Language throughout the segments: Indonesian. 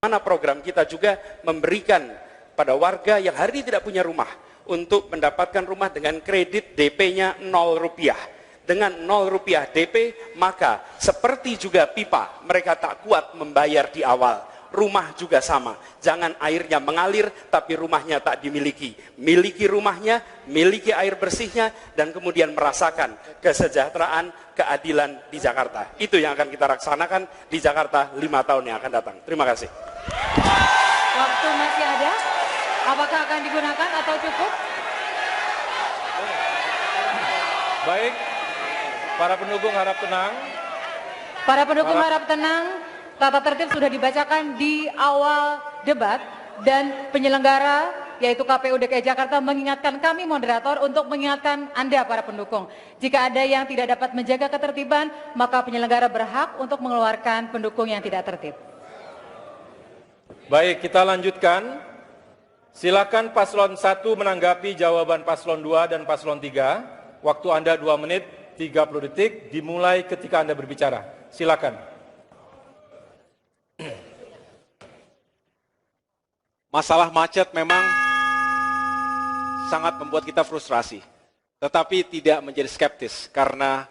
Mana program kita juga memberikan pada warga yang hari ini tidak punya rumah untuk mendapatkan rumah dengan kredit DP-nya 0 rupiah. Dengan 0 rupiah DP, maka seperti juga pipa, mereka tak kuat membayar di awal. Rumah juga sama, jangan airnya mengalir tapi rumahnya tak dimiliki. Miliki rumahnya, miliki air bersihnya, dan kemudian merasakan kesejahteraan, keadilan di Jakarta. Itu yang akan kita laksanakan di Jakarta 5 tahun yang akan datang. Terima kasih. Waktu masih ada, apakah akan digunakan atau cukup? Baik, para pendukung harap tenang. Para pendukung harap tenang, tata tertib sudah dibacakan di awal debat dan penyelenggara yaitu KPU DKI Jakarta mengingatkan kami moderator untuk mengingatkan Anda para pendukung. Jika ada yang tidak dapat menjaga ketertiban, maka penyelenggara berhak untuk mengeluarkan pendukung yang tidak tertib. Baik, kita lanjutkan. Silakan paslon 1 menanggapi jawaban paslon 2 dan paslon 3. Waktu Anda 2 menit 30 detik dimulai ketika Anda berbicara. Silakan. Masalah macet memang sangat membuat kita frustrasi, tetapi tidak menjadi skeptis karena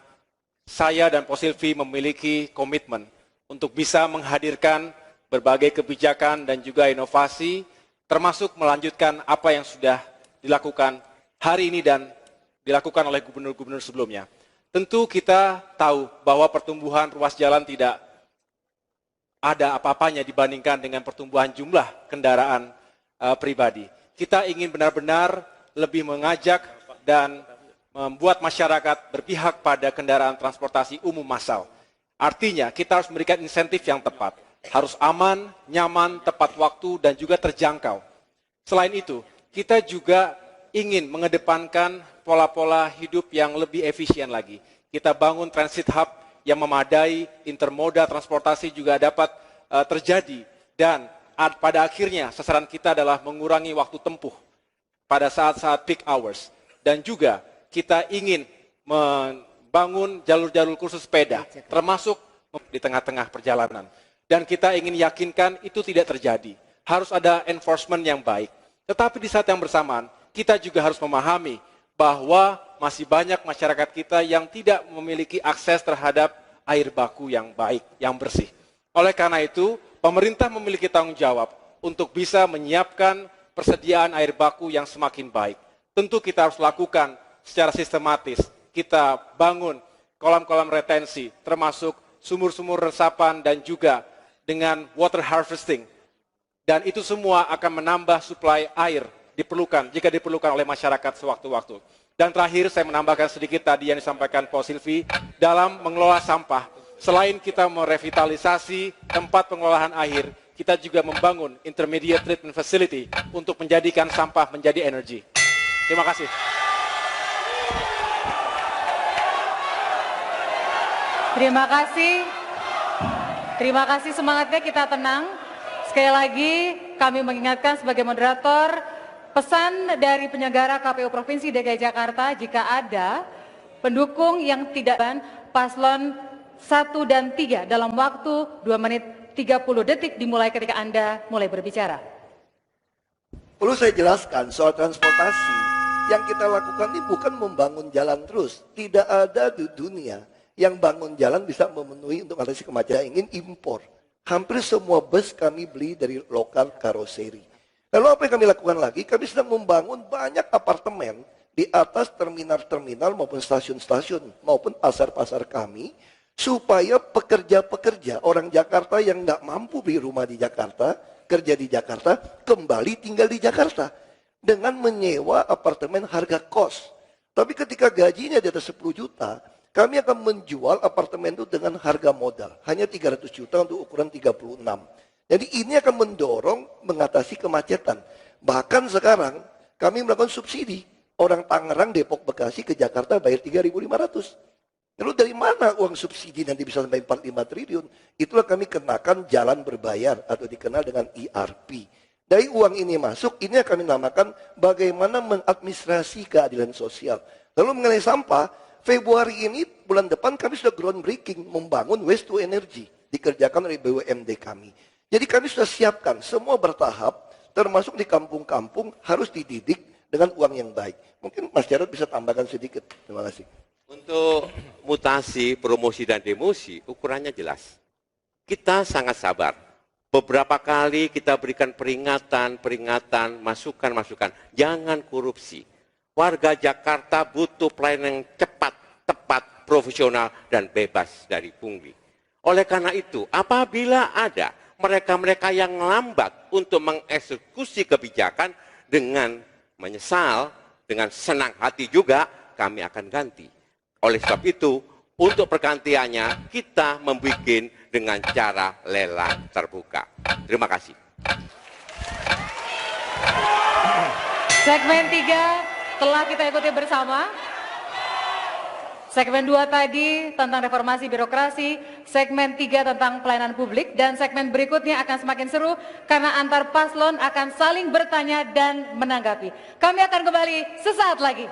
saya dan Pak Silvi memiliki komitmen untuk bisa menghadirkan berbagai kebijakan dan juga inovasi, termasuk melanjutkan apa yang sudah dilakukan hari ini dan dilakukan oleh gubernur-gubernur sebelumnya. Tentu kita tahu bahwa pertumbuhan ruas jalan tidak ada apa-apanya dibandingkan dengan pertumbuhan jumlah kendaraan pribadi. Kita ingin benar-benar lebih mengajak dan membuat masyarakat berpihak pada kendaraan transportasi umum massal. Artinya kita harus memberikan insentif yang tepat. Harus aman, nyaman, tepat waktu, dan juga terjangkau. Selain itu, kita juga ingin mengedepankan pola-pola hidup yang lebih efisien lagi. Kita bangun transit hub yang memadai, intermoda transportasi juga dapat terjadi. Dan pada akhirnya sasaran kita adalah mengurangi waktu tempuh pada saat-saat peak hours. Dan juga kita ingin membangun jalur-jalur khusus sepeda, termasuk di tengah-tengah perjalanan. Dan kita ingin yakinkan itu tidak terjadi. Harus ada enforcement yang baik. Tetapi di saat yang bersamaan, kita juga harus memahami bahwa masih banyak masyarakat kita yang tidak memiliki akses terhadap air baku yang baik, yang bersih. Oleh karena itu, pemerintah memiliki tanggung jawab untuk bisa menyiapkan persediaan air baku yang semakin baik. Tentu kita harus lakukan secara sistematis. Kita bangun kolam-kolam retensi, termasuk sumur-sumur resapan dan juga dengan water harvesting. Dan itu semua akan menambah suplai air jika diperlukan oleh masyarakat sewaktu-waktu. Dan terakhir saya menambahkan sedikit tadi yang disampaikan Pak Silvi dalam mengelola sampah. Selain kita merevitalisasi tempat pengolahan air, kita juga membangun intermediate treatment facility untuk menjadikan sampah menjadi energi. Terima kasih. Terima kasih. Terima kasih, semangatnya, kita tenang. Sekali lagi kami mengingatkan sebagai moderator, pesan dari penyelenggara KPU Provinsi DKI Jakarta, jika ada pendukung yang tidak paslon 1 dan 3 dalam waktu 2 menit 30 detik dimulai ketika Anda mulai berbicara. Perlu saya jelaskan soal transportasi. Yang kita lakukan ini bukan membangun jalan terus. Tidak ada di dunia yang bangun jalan bisa memenuhi untuk mengatasi kemacetan, ingin impor. Hampir semua bus kami beli dari lokal karoseri. Lalu apa yang kami lakukan lagi? Kami sedang membangun banyak apartemen di atas terminal-terminal maupun stasiun-stasiun maupun pasar-pasar kami, supaya pekerja-pekerja orang Jakarta yang nggak mampu beli rumah di Jakarta, kerja di Jakarta, kembali tinggal di Jakarta dengan menyewa apartemen harga kos. Tapi ketika gajinya di atas 10 juta, kami akan menjual apartemen itu dengan harga modal. Hanya 300 juta untuk ukuran 36. Jadi ini akan mendorong mengatasi kemacetan. Bahkan sekarang kami melakukan subsidi. Orang Tangerang, Depok, Bekasi ke Jakarta bayar 3.500. Lalu dari mana uang subsidi nanti bisa sampai 45 triliun? Itulah kami kenakan jalan berbayar atau dikenal dengan ERP. Dari uang ini masuk, ini yang kami namakan bagaimana mengadministrasi keadilan sosial. Lalu mengenai sampah, Februari ini, bulan depan kami sudah groundbreaking membangun waste to energy. Dikerjakan oleh BUMD kami. Jadi kami sudah siapkan, semua bertahap, termasuk di kampung-kampung harus dididik dengan uang yang baik. Mungkin Mas Jarod bisa tambahkan sedikit. Terima kasih. Untuk mutasi, promosi, dan demosi, ukurannya jelas. Kita sangat sabar. Beberapa kali kita berikan peringatan, masukan. Jangan korupsi. Warga Jakarta butuh pelayanan yang cepat, tepat, profesional, dan bebas dari pungli. Oleh karena itu, apabila ada mereka-mereka yang lambat untuk mengeksekusi kebijakan dengan menyesal, dengan senang hati juga, kami akan ganti. Oleh sebab itu, untuk pergantiannya kita membuat dengan cara lelang terbuka. Terima kasih. Segmen 3 telah kita ikuti bersama. Segmen 2 tadi tentang reformasi birokrasi, segmen 3 tentang pelayanan publik, dan segmen berikutnya akan semakin seru karena antar paslon akan saling bertanya dan menanggapi. Kami akan kembali sesaat lagi.